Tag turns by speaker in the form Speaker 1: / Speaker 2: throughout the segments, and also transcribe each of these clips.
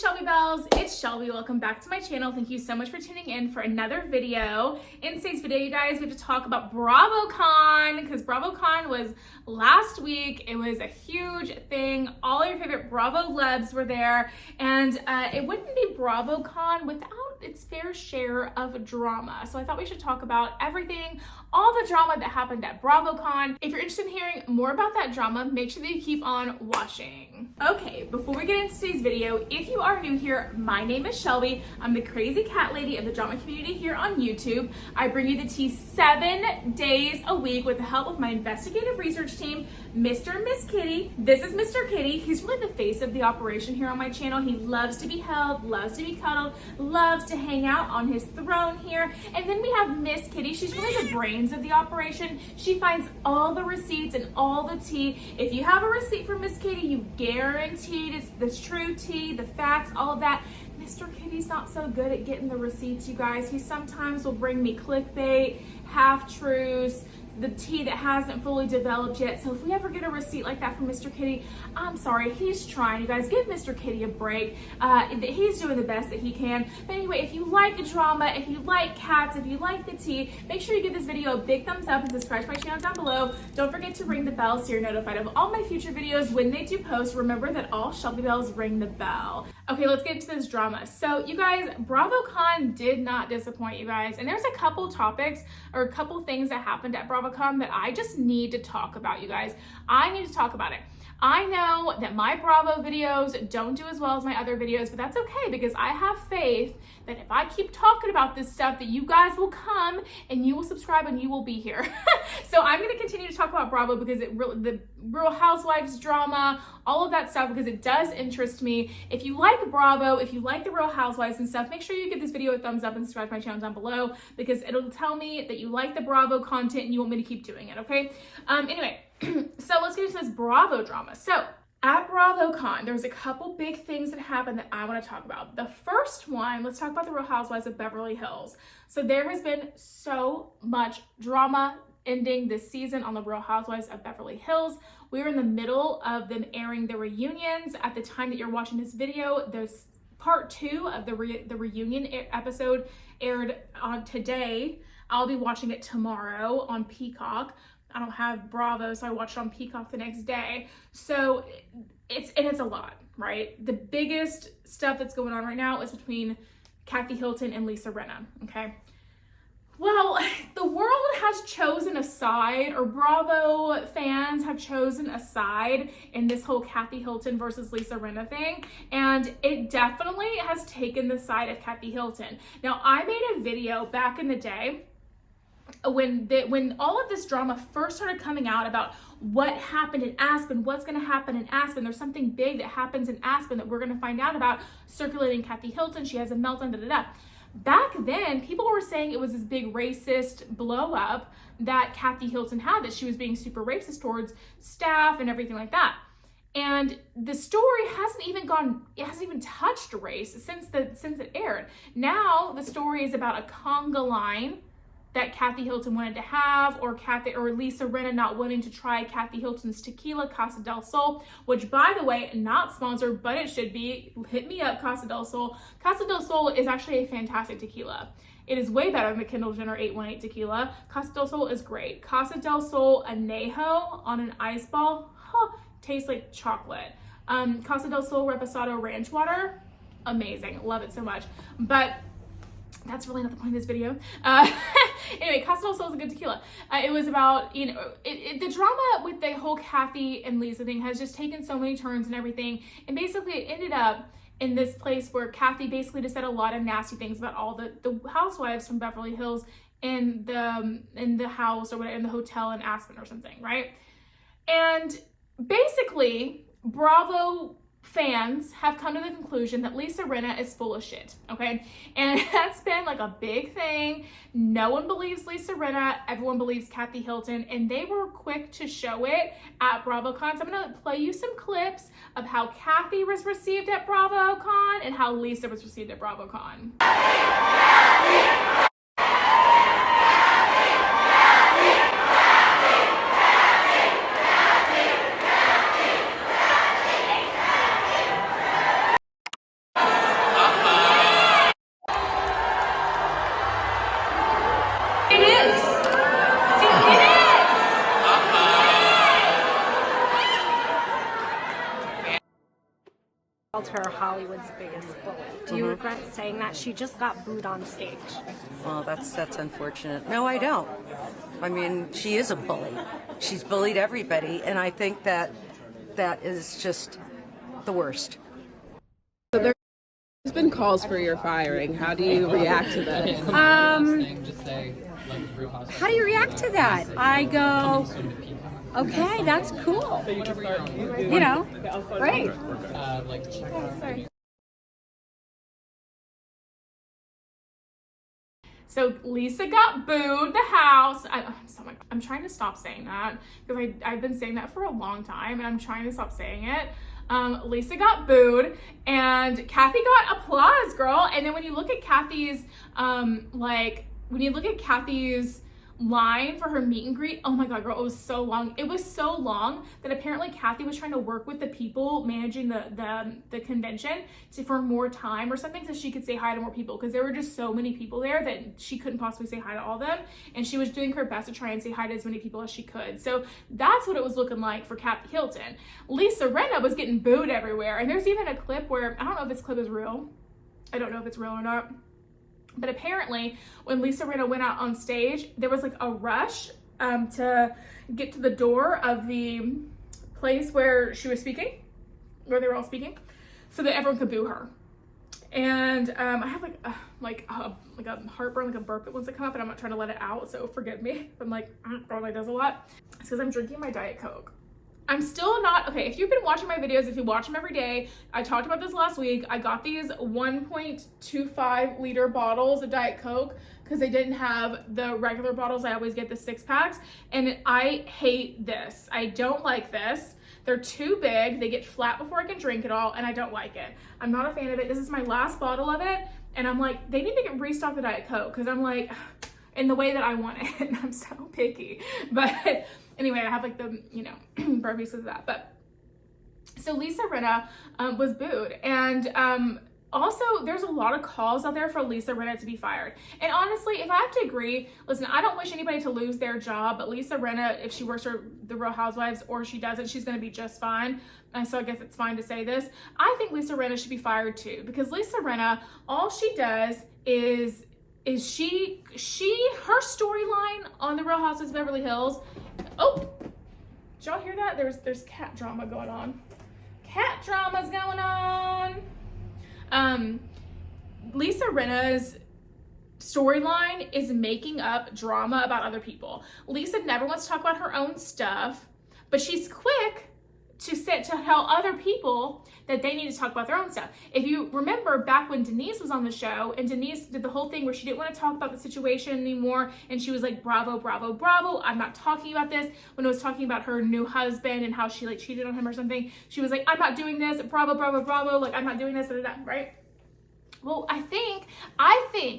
Speaker 1: Shelby Bells, it's Shelby. Welcome back to my channel. Thank you so much for tuning in for another video. In today's video, you guys, we have to talk about BRAVOCON because BRAVOCON was last week. It was a huge thing. All your favorite Bravo lebs were there, and it wouldn't be BRAVOCON without its fair share of drama. So I thought we should talk about everything, all the drama that happened at BRAVOCON. If you're interested in hearing more about that drama, make sure that you keep on watching. Okay, before we get into today's video, if you are new here, my name is Shelby. I'm the crazy cat lady of the drama community here on YouTube. I bring you the tea 7 days a week with the help of my investigative research team, Mr. and Miss Kitty. This is Mr. Kitty. He's really the face of the operation here on my channel. He loves to be held, loves to be cuddled, loves to hang out on his throne here. And then we have Miss Kitty. She's really the brains of the operation. She finds all the receipts and all the tea. If you have a receipt from Miss Kitty, you guaranteed it's the true tea, the facts, all of that. Mr. Kitty's not so good at getting the receipts, you guys. He sometimes will bring me clickbait, half-truths, the tea that hasn't fully developed yet. So if we ever get a receipt like that from Mr. Kitty, I'm sorry, he's trying. You guys, give Mr. Kitty a break. He's doing the best that he can. But anyway, if you like the drama, if you like cats, if you like the tea, make sure you give this video a big thumbs up and subscribe to my channel down below. Don't forget to ring the bell so you're notified of all my future videos when they do post. Remember that all Shelby bells ring the bell. Okay, let's get into this drama. So you guys, BRAVOCON did not disappoint, you guys. And there's a couple topics or a couple things that happened at BRAVOCON that I just need to talk about, you guys. I need to talk about it. I know that my Bravo videos don't do as well as my other videos, but that's okay because I have faith that if I keep talking about this stuff, that you guys will come and you will subscribe and you will be here. So I'm going to continue to talk about Bravo because the Real Housewives drama, all of that stuff, because it does interest me. If you like Bravo, if you like the Real Housewives and stuff, make sure you give this video a thumbs up and subscribe to my channel down below because it'll tell me that you like the Bravo content and you want me to keep doing it, okay? Anyway, so let's get into this Bravo drama. So at BRAVOCON, there's a couple big things that happened that I want to talk about. The first one, let's talk about the Real Housewives of Beverly Hills. So there has been so much drama ending this season on the Real Housewives of Beverly Hills. We're in the middle of them airing the reunions. At the time that you're watching this video, there's part 2 of the reunion episode aired on today. I'll be watching it tomorrow on Peacock. I don't have Bravo, so I watched it on Peacock the next day. So it's a lot, right? The biggest stuff that's going on right now is between Kathy Hilton and Lisa Rinna, okay? Well, the world has chosen a side, or Bravo fans have chosen a side in this whole Kathy Hilton versus Lisa Rinna thing, and it definitely has taken the side of Kathy Hilton. Now, I made a video back in the day when all of this drama first started coming out about what happened in Aspen, what's going to happen in Aspen. There's something big that happens in Aspen that we're going to find out about circulating Kathy Hilton. She has a meltdown, da-da-da. Back then, people were saying it was this big racist blow up that Kathy Hilton had, that she was being super racist towards staff and everything like that. And the story hasn't even touched race since it aired. Now the story is about a conga line that Kathy Hilton wanted to have, or Lisa Rinna not wanting to try Kathy Hilton's tequila, Casa del Sol, which, by the way, not sponsored, but it should be. Hit me up, Casa del Sol. Casa del Sol is actually a fantastic tequila. It is way better than the Kendall Jenner 818 tequila. Casa del Sol is great. Casa del Sol Añejo on an ice ball, tastes like chocolate. Casa del Sol Reposado Ranch Water, amazing, love it so much. But that's really not the point of this video. Anyway, Casa del Sol is a good tequila. It was about, the drama with the whole Kathy and Lisa thing has just taken so many turns and everything. And basically it ended up in this place where Kathy basically just said a lot of nasty things about all the housewives from Beverly Hills in the house or whatever, in the hotel in Aspen or something, right? And basically, Bravo fans have come to the conclusion that Lisa Rinna is full of shit, okay? And that's been like a big thing. No one believes Lisa Rinna, everyone believes Kathy Hilton, and they were quick to show it at BRAVOCON. So I'm gonna play you some clips of how Kathy was received at BRAVOCON and how Lisa was received at BRAVOCON.
Speaker 2: her Hollywood's biggest bully. Do you regret saying that? She just got booed on stage.
Speaker 3: Well, that's unfortunate. No, I don't. I mean, she is a bully. She's bullied everybody, and I think that is just the worst.
Speaker 4: So there's been calls for your firing. How do you react to that?
Speaker 2: How do you react to that? I go, okay, that's cool. You know, great. Sorry.
Speaker 1: So Lisa got booed the house. I'm trying to stop saying that because I've been saying that for a long time and I'm trying to stop saying it. Lisa got booed and Kathy got applause, girl. And then when you look at Kathy's, line for her meet and greet, oh my God, girl, it was so long. It was so long that apparently Kathy was trying to work with the people managing the convention for more time or something so she could say hi to more people because there were just so many people there that she couldn't possibly say hi to all of them, and she was doing her best to try and say hi to as many people as she could. So that's what it was looking like for Kathy Hilton. Lisa Rinna was getting booed everywhere, and there's even a clip where, I don't know if this clip is real. I don't know if it's real or not. But apparently, when Lisa Rinna went out on stage, there was like a rush to get to the door of the place where she was speaking, where they were all speaking, so that everyone could boo her. And I have like a heartburn, like a burp that wants to come up, and I'm not trying to let it out, so forgive me. I'm like, probably does a lot. It's because I'm drinking my Diet Coke. I'm still not, okay, if you've been watching my videos, if you watch them every day, I talked about this last week. I got these 1.25 liter bottles of Diet Coke because they didn't have the regular bottles. I always get the 6-packs, and I hate this. I don't like this. They're too big. They get flat before I can drink it all, and I don't like it. I'm not a fan of it. This is my last bottle of it, and I'm like, they need to restock the Diet Coke because I'm like, in the way that I want it, and I'm so picky. But anyway, I have like the, burpees because of that. But so Lisa Rinna was booed. And also there's a lot of calls out there for Lisa Rinna to be fired. And honestly, if I have to agree, listen, I don't wish anybody to lose their job, but Lisa Rinna, if she works for the Real Housewives or she doesn't, she's going to be just fine. And so I guess it's fine to say this. I think Lisa Rinna should be fired too, because Lisa Rinna, all she does is her storyline on the Real Housewives of Beverly Hills. Oh, did y'all hear that? There's cat drama going on. Cat drama's going on. Lisa Rinna's storyline is making up drama about other people. Lisa never wants to talk about her own stuff, but she's quick to tell other people that they need to talk about their own stuff. If you remember back when Denise was on the show, and Denise did the whole thing where she didn't want to talk about the situation anymore, and she was like, bravo, bravo, bravo, I'm not talking about this. When it was talking about her new husband and how she like cheated on him or something, she was like, I'm not doing this, bravo, bravo, bravo, like I'm not doing this, right? Well, I think,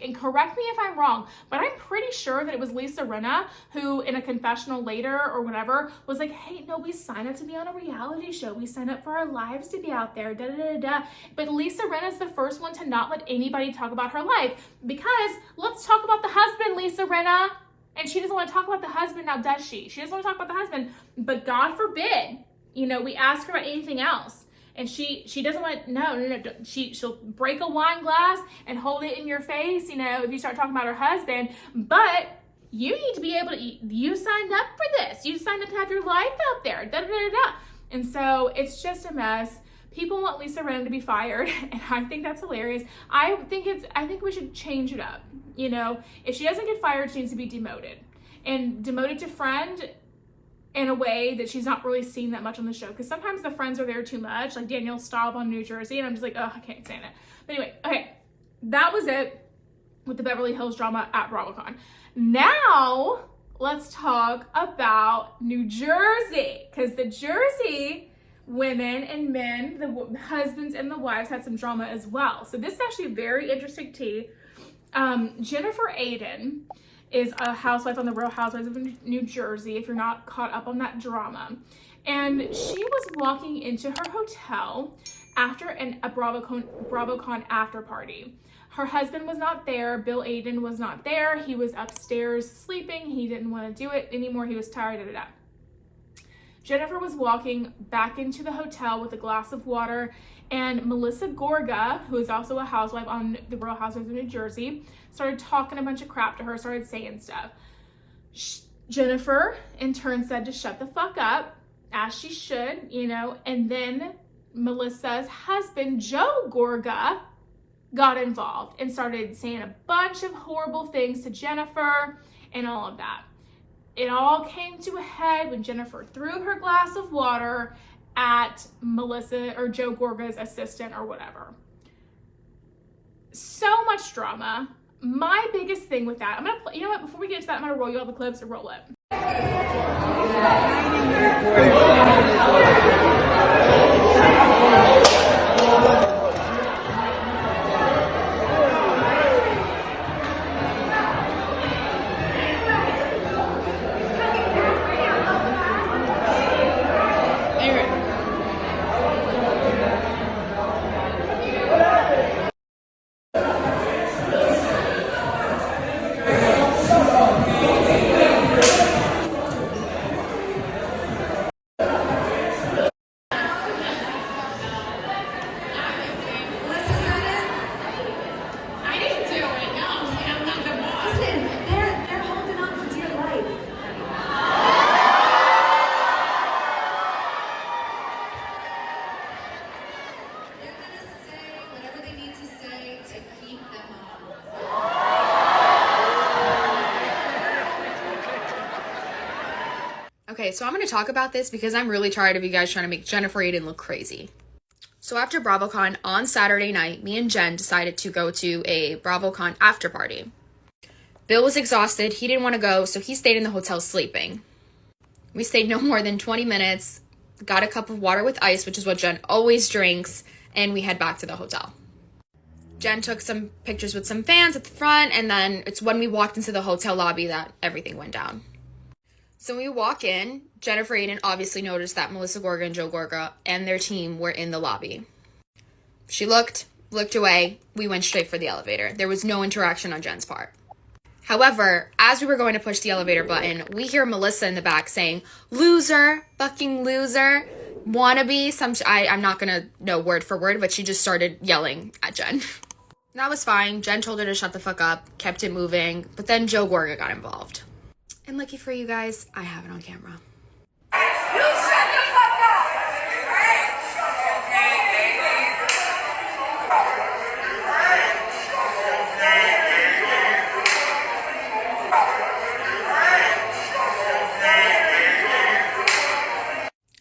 Speaker 1: and correct me if I'm wrong, but I'm pretty sure that it was Lisa Rinna who, in a confessional later or whatever, was like, hey, no, we signed up to be on a reality show. We signed up for our lives to be out there, da da da da. But Lisa Rinna is the first one to not let anybody talk about her life, because let's talk about the husband, Lisa Rinna. And she doesn't want to talk about the husband now, does she? She doesn't want to talk about the husband, but God forbid, we ask her about anything else. And she doesn't want, no, she'll break a wine glass and hold it in your face, if you start talking about her husband. But you need to be able to, you signed up for this. You signed up to have your life out there, da da da da. And so it's just a mess. People want Lisa Rinna to be fired, and I think that's hilarious. I think we should change it up. If she doesn't get fired, she needs to be demoted. And demoted to friend, in a way that she's not really seen that much on the show, because sometimes the friends are there too much, like Danielle Staub on New Jersey, and I'm just like, oh, I can't stand it. But anyway, okay, that was it with the Beverly Hills drama at BRAVOCON. Now let's talk about New Jersey, because the Jersey women and men, the husbands and the wives, had some drama as well. So this is actually very interesting tea. Jennifer Aydin is a housewife on the Real Housewives of New Jersey, if you're not caught up on that drama. And she was walking into her hotel after a BRAVOCON after party. Her husband was not there. Bill Aydin was not there. He was upstairs sleeping. He didn't want to do it anymore. He was tired, da da da. Jennifer was walking back into the hotel with a glass of water, and Melissa Gorga, who is also a housewife on the Real Housewives of New Jersey, started talking a bunch of crap to her, started saying stuff. Jennifer, in turn, said to shut the fuck up, as she should, you know, and then Melissa's husband, Joe Gorga, got involved and started saying a bunch of horrible things to Jennifer and all of that. It all came to a head when Jennifer threw her glass of water at Melissa or Joe Gorga's assistant or whatever. So much drama. My biggest thing with that, you know what, before we get into that, I'm gonna roll you all the clips and roll it.
Speaker 5: Okay, so I'm going to talk about this because I'm really tired of you guys trying to make Jennifer Aydin look crazy. So after BRAVOCON on Saturday night, me and Jen decided to go to a BRAVOCON after party. Bill was exhausted. He didn't want to go, so he stayed in the hotel sleeping. We stayed no more than 20 minutes, got a cup of water with ice, which is what Jen always drinks, and we head back to the hotel. Jen took some pictures with some fans at the front, and then it's when we walked into the hotel lobby that everything went down. So when we walk in, Jennifer Aydin obviously noticed that Melissa Gorga and Joe Gorga and their team were in the lobby. She looked away. We went straight for the elevator. There was no interaction on Jen's part. However, as we were going to push the elevator button, we hear Melissa in the back saying, "Loser, fucking loser, wannabe." I'm not going to know word for word, but she just started yelling at Jen. That was fine. Jen told her to shut the fuck up, kept it moving, but then Joe Gorga got involved. And lucky for you guys, I have it on camera.
Speaker 6: You shut the fuck up!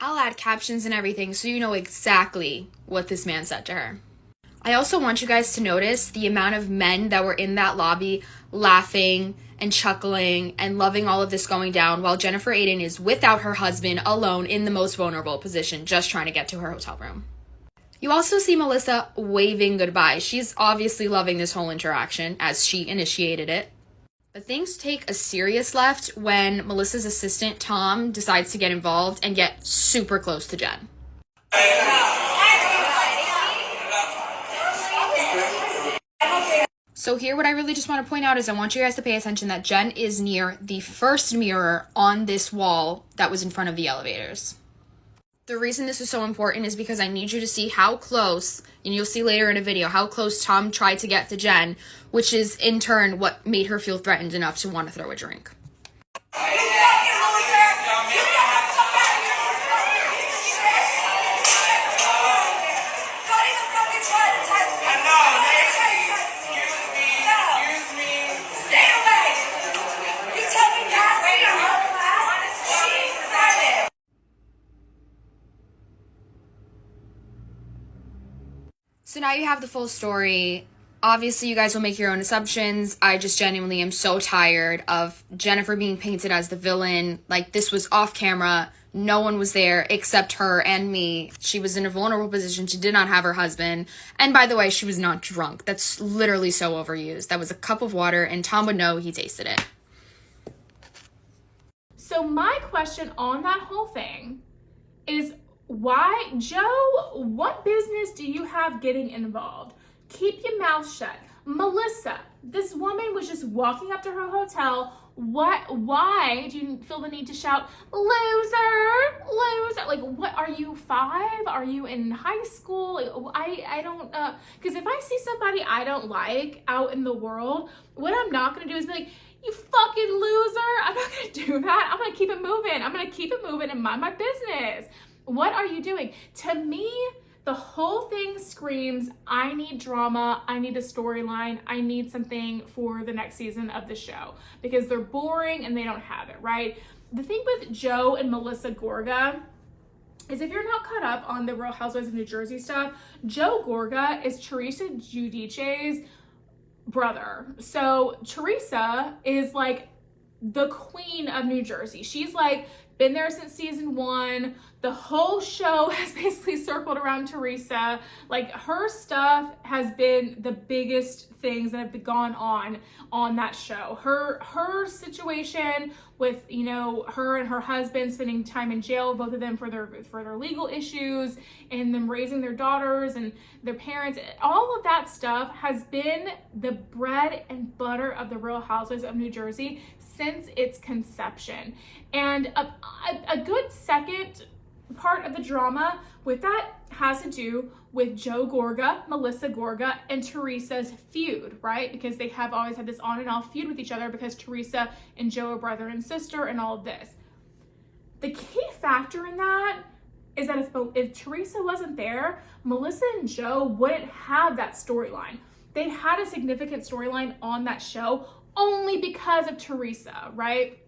Speaker 5: I'll add captions and everything so you know exactly what this man said to her. I also want you guys to notice the amount of men that were in that lobby laughing and chuckling and loving all of this going down while Jennifer Aydin is without her husband, alone in the most vulnerable position, just trying to get to her hotel room. You also see Melissa waving goodbye. She's obviously loving this whole interaction as she initiated it. But things take a serious left when Melissa's assistant, Tom, decides to get involved and get super close to Jen. So here, what I really just want to point out is I want you guys to pay attention that Jen is near the first mirror on this wall that was in front of the elevators. The reason this is so important is because I need you to see how close, and you'll see later in a video, how close Tom tried to get to Jen, which is in turn what made her feel threatened enough to want to throw a drink. So now you have the full story. Obviously, you guys will make your own assumptions. I just genuinely am so tired of Jennifer being painted as the villain. Like, this was off camera. No one was there except her and me. She was in a vulnerable position. She did not have her husband. And by the way, she was not drunk. That's literally so overused. That was a cup of water, and Tom would know. He tasted it.
Speaker 1: So my question on that whole thing is, why, Joe, what business do you have getting involved? Keep your mouth shut. Melissa, this woman was just walking up to her hotel, Why do you feel the need to shout, loser, loser? Like, what, are you 5? Are you in high school? Like, I don't, because if I see somebody I don't like out in the world, what I'm not gonna do is be like, you fucking loser. I'm not gonna do that. I'm gonna keep it moving. I'm gonna keep it moving and mind my business. What are you doing? To me, the whole thing screams, I need drama, I need a storyline, I need something for the next season of the show, because they're boring and they don't have it, right? The thing with Joe and Melissa Gorga is, if you're not caught up on the Real Housewives of New Jersey stuff, Joe Gorga is Teresa Giudice's brother. So Teresa is like the queen of New Jersey. She's like been there since season 1. The whole show has basically circled around Teresa. Like, her stuff has been the biggest things that have gone on that show. Her situation with, you know, her and her husband spending time in jail, both of them for their legal issues, and them raising their daughters and their parents, all of that stuff has been the bread and butter of the Real Housewives of New Jersey since its conception. And a good second part of the drama with that has to do with Joe Gorga, Melissa Gorga, and Teresa's feud, right? Because they have always had this on and off feud with each other, because Teresa and Joe are brother and sister and all of this. The key factor in that is that if Teresa wasn't there, Melissa and Joe wouldn't have that storyline. They had a significant storyline on that show only because of Teresa, right?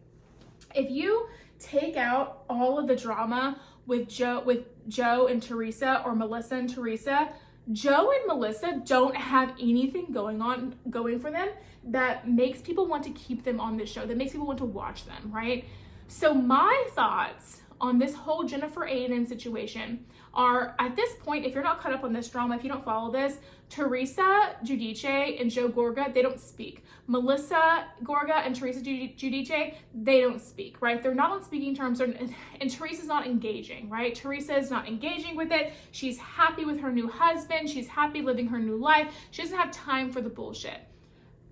Speaker 1: If you take out all of the drama with Joe and Teresa, or Melissa and Teresa, Joe and Melissa don't have anything going for them that makes people want to keep them on this show, that makes people want to watch them, right? So my thoughts on this whole Jennifer Aydin situation are, at this point, if you're not caught up on this drama, if you don't follow this, Teresa Giudice and Joe Gorga, they don't speak. Melissa Gorga and Teresa Giudice, they don't speak, right? They're not on speaking terms, and Teresa's not engaging, right? Teresa is not engaging with it. She's happy with her new husband. She's happy living her new life. She doesn't have time for the bullshit.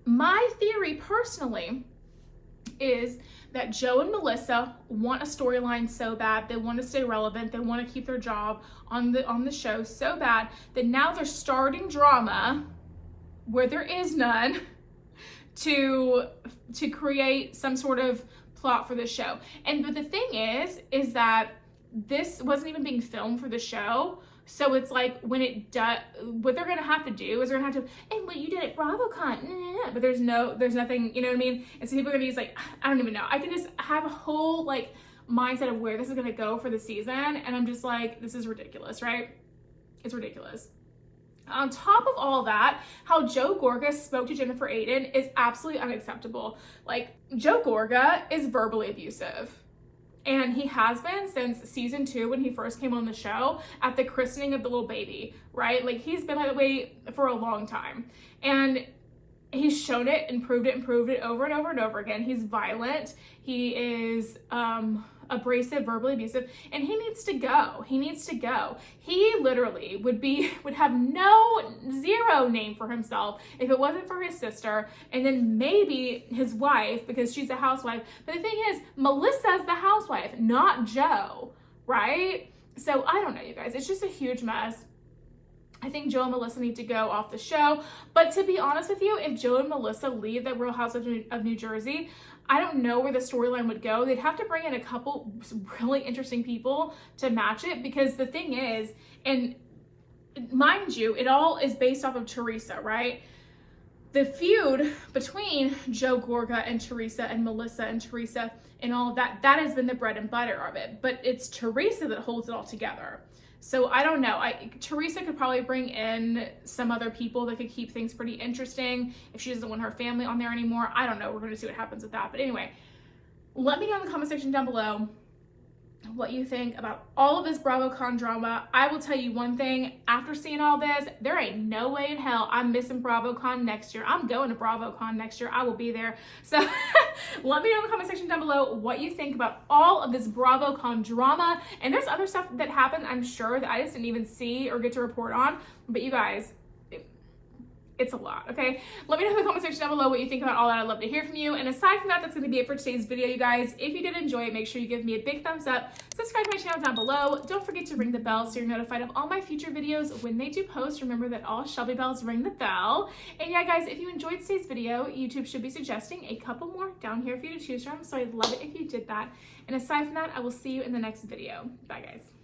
Speaker 1: My theory, personally, is that Joe and Melissa want a storyline so bad. They want to stay relevant. They want to keep their job on the show so bad that now they're starting drama where there is none to create some sort of plot for the show. But the thing is that this wasn't even being filmed for the show. So it's like, when it does, what they're gonna have to do is they're gonna have to, and what you did at BRAVOCON, but there's nothing, you know what I mean? And so people are gonna use, like, I don't even know. I can just have a whole, like, mindset of where this is gonna go for the season, and I'm just like, this is ridiculous, right? It's ridiculous. On top of all that, how Joe Gorga spoke to Jennifer Aydin is absolutely unacceptable. Like, Joe Gorga is verbally abusive. And he has been since season 2, when he first came on the show at the christening of the little baby, right? Like, he's been that way for a long time. And he's shown it and proved it over and over and over again. He's violent. He is abrasive, verbally abusive, and he needs to go. He needs to go. He literally would have zero name for himself if it wasn't for his sister, and then maybe his wife, because she's a housewife. But the thing is, Melissa's the housewife, not Joe, right? So I don't know, you guys. It's just a huge mess. I think Joe and Melissa need to go off the show. But to be honest with you, if Joe and Melissa leave the Real Housewives of New Jersey, I don't know where the storyline would go. They'd have to bring in a couple really interesting people to match it, because the thing is, and mind you, it all is based off of Teresa, right? The feud between Joe Gorga and Teresa and Melissa and Teresa and all of that, that has been the bread and butter of it. But it's Teresa that holds it all together. So I don't know. Teresa could probably bring in some other people that could keep things pretty interesting if she doesn't want her family on there anymore. I don't know. We're going to see what happens with that. But anyway, let me know in the comment section down below what you think about all of this BravoCon drama. I will tell you one thing, after seeing all this, there ain't no way in hell I'm missing BravoCon next year. I'm going to BravoCon next year. I will be there. So let me know in the comment section down below what you think about all of this BravoCon drama. And there's other stuff that happened, I'm sure, that I just didn't even see or get to report on. But you guys, it's a lot, okay? Let me know in the comment section down below what you think about all that. I'd love to hear from you. And aside from that, that's gonna be it for today's video, you guys. If you did enjoy it, make sure you give me a big thumbs up. Subscribe to my channel down below. Don't forget to ring the bell so you're notified of all my future videos when they do post. Remember that all Shelby bells ring the bell. And yeah, guys, if you enjoyed today's video, YouTube should be suggesting a couple more down here for you to choose from. So I'd love it if you did that. And aside from that, I will see you in the next video. Bye, guys.